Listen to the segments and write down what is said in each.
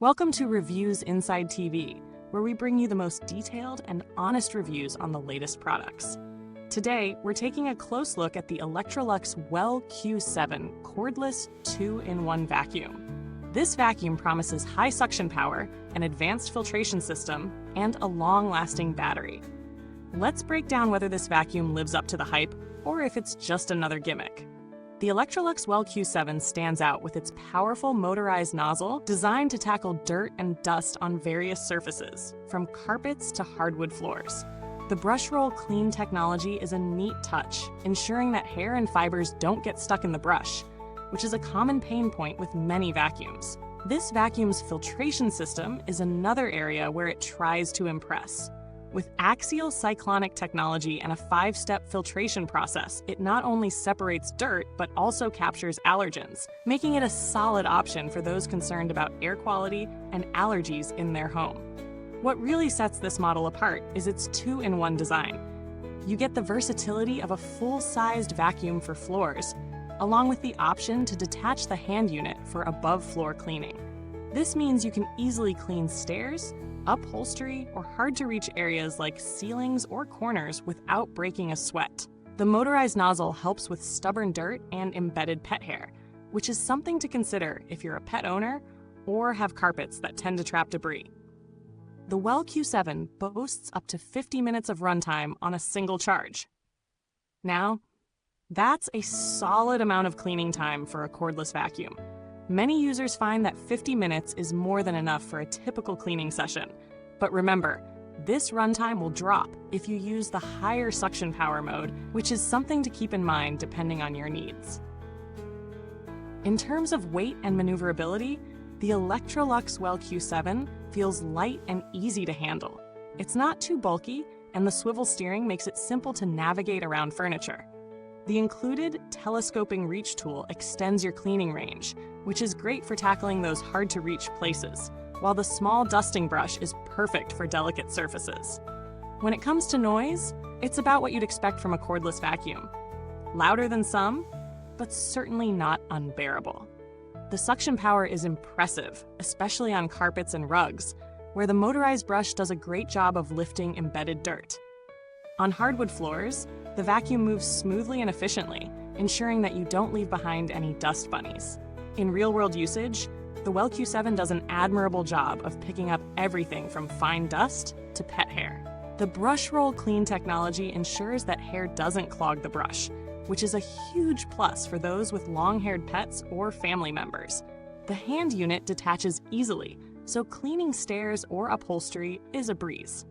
Welcome to Reviews Inside TV, where we bring you the most detailed and honest reviews on the latest products. Today, we're taking a close look at the Electrolux WellQ7 Cordless 2-in-1 vacuum. This vacuum promises high suction power, an advanced filtration system, and a long-lasting battery. Let's break down whether this vacuum lives up to the hype or if it's just another gimmick. The Electrolux WellQ7 stands out with its powerful motorized nozzle designed to tackle dirt and dust on various surfaces, from carpets to hardwood floors. The BrushRoll Clean technology is a neat touch, ensuring that hair and fibers don't get stuck in the brush, which is a common pain point with many vacuums. This vacuum's filtration system is another area where it tries to impress. With axial cyclonic technology and a 5-step filtration process, it not only separates dirt, but also captures allergens, making it a solid option for those concerned about air quality and allergies in their home. What really sets this model apart is its 2-in-1 design. You get the versatility of a full-sized vacuum for floors, along with the option to detach the hand unit for above-floor cleaning. This means you can easily clean stairs, upholstery, or hard-to-reach areas like ceilings or corners without breaking a sweat. The motorized nozzle helps with stubborn dirt and embedded pet hair, which is something to consider if you're a pet owner or have carpets that tend to trap debris. The WellQ7 boasts up to 50 minutes of runtime on a single charge. Now, that's a solid amount of cleaning time for a cordless vacuum. Many users find that 50 minutes is more than enough for a typical cleaning session. But remember, this runtime will drop if you use the higher suction power mode, which is something to keep in mind depending on your needs. In terms of weight and maneuverability, the Electrolux WellQ7 feels light and easy to handle. It's not too bulky, and the swivel steering makes it simple to navigate around furniture. The included telescoping reach tool extends your cleaning range, which is great for tackling those hard-to-reach places, while the small dusting brush is perfect for delicate surfaces. When it comes to noise, it's about what you'd expect from a cordless vacuum. Louder than some, but certainly not unbearable. The suction power is impressive, especially on carpets and rugs, where the motorized brush does a great job of lifting embedded dirt. On hardwood floors, the vacuum moves smoothly and efficiently, ensuring that you don't leave behind any dust bunnies. In real-world usage, the WellQ7 does an admirable job of picking up everything from fine dust to pet hair. The BrushRoll Clean technology ensures that hair doesn't clog the brush, which is a huge plus for those with long-haired pets or family members. The hand unit detaches easily, so cleaning stairs or upholstery is a breeze.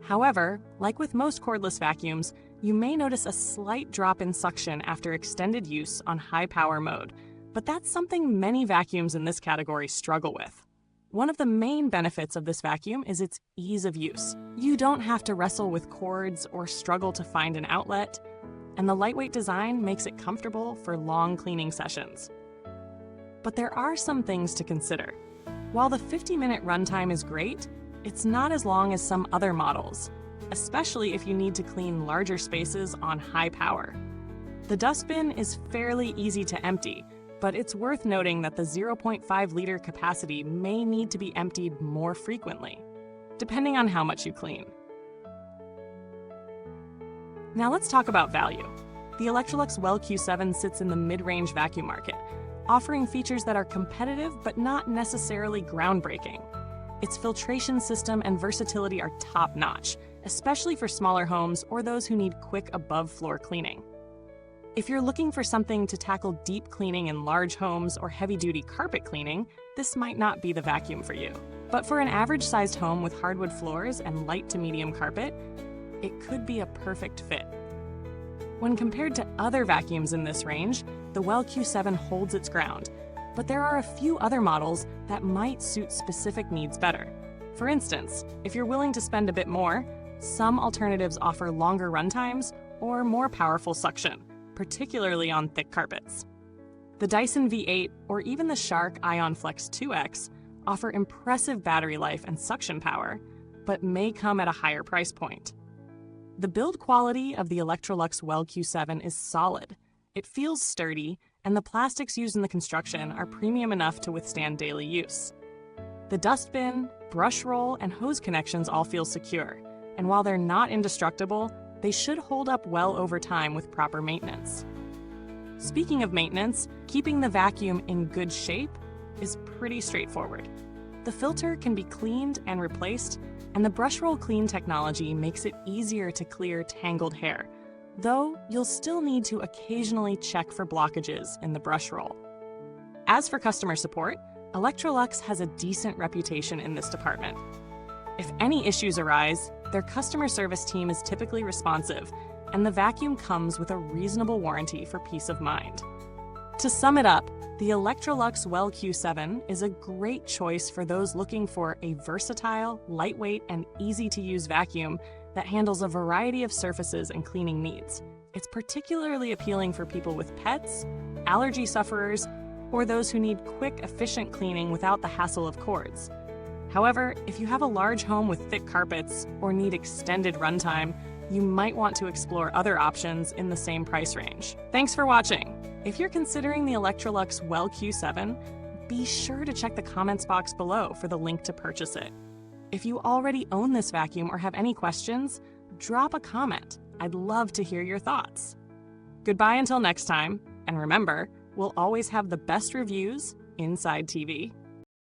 However, like with most cordless vacuums, you may notice a slight drop in suction after extended use on high-power mode, but that's something many vacuums in this category struggle with. One of the main benefits of this vacuum is its ease of use. You don't have to wrestle with cords or struggle to find an outlet, and the lightweight design makes it comfortable for long cleaning sessions. But there are some things to consider. While the 50-minute runtime is great, it's not as long as some other models, especially if you need to clean larger spaces on high power. The dustbin is fairly easy to empty, but it's worth noting that the 0.5-liter capacity may need to be emptied more frequently, depending on how much you clean. Now let's talk about value. The Electrolux WellQ7 sits in the mid-range vacuum market, offering features that are competitive but not necessarily groundbreaking. Its filtration system and versatility are top-notch, especially for smaller homes or those who need quick above-floor cleaning. If you're looking for something to tackle deep cleaning in large homes or heavy-duty carpet cleaning, this might not be the vacuum for you. But for an average-sized home with hardwood floors and light to medium carpet, it could be a perfect fit. When compared to other vacuums in this range, the WellQ7 holds its ground, but there are a few other models that might suit specific needs better. For instance, if you're willing to spend a bit more, some alternatives offer longer runtimes or more powerful suction, particularly on thick carpets. The Dyson V8 or even the Shark IonFlex 2X offer impressive battery life and suction power, but may come at a higher price point. The build quality of the Electrolux WellQ7 is solid. It feels sturdy, and the plastics used in the construction are premium enough to withstand daily use. The dustbin, brush roll, and hose connections all feel secure, and while they're not indestructible, they should hold up well over time with proper maintenance. Speaking of maintenance, keeping the vacuum in good shape is pretty straightforward. The filter can be cleaned and replaced, and the BrushRoll Clean technology makes it easier to clear tangled hair, though you'll still need to occasionally check for blockages in the brush roll. As for customer support, Electrolux has a decent reputation in this department. If any issues arise, their customer service team is typically responsive, and the vacuum comes with a reasonable warranty for peace of mind. To sum it up, the Electrolux WellQ7 is a great choice for those looking for a versatile, lightweight, and easy-to-use vacuum that handles a variety of surfaces and cleaning needs. It's particularly appealing for people with pets, allergy sufferers, or those who need quick, efficient cleaning without the hassle of cords. However, if you have a large home with thick carpets or need extended runtime, you might want to explore other options in the same price range. Thanks for watching. If you're considering the Electrolux WellQ7, be sure to check the comments box below for the link to purchase it. If you already own this vacuum or have any questions, drop a comment. I'd love to hear your thoughts. Goodbye until next time, and remember, we'll always have the best reviews inside TV.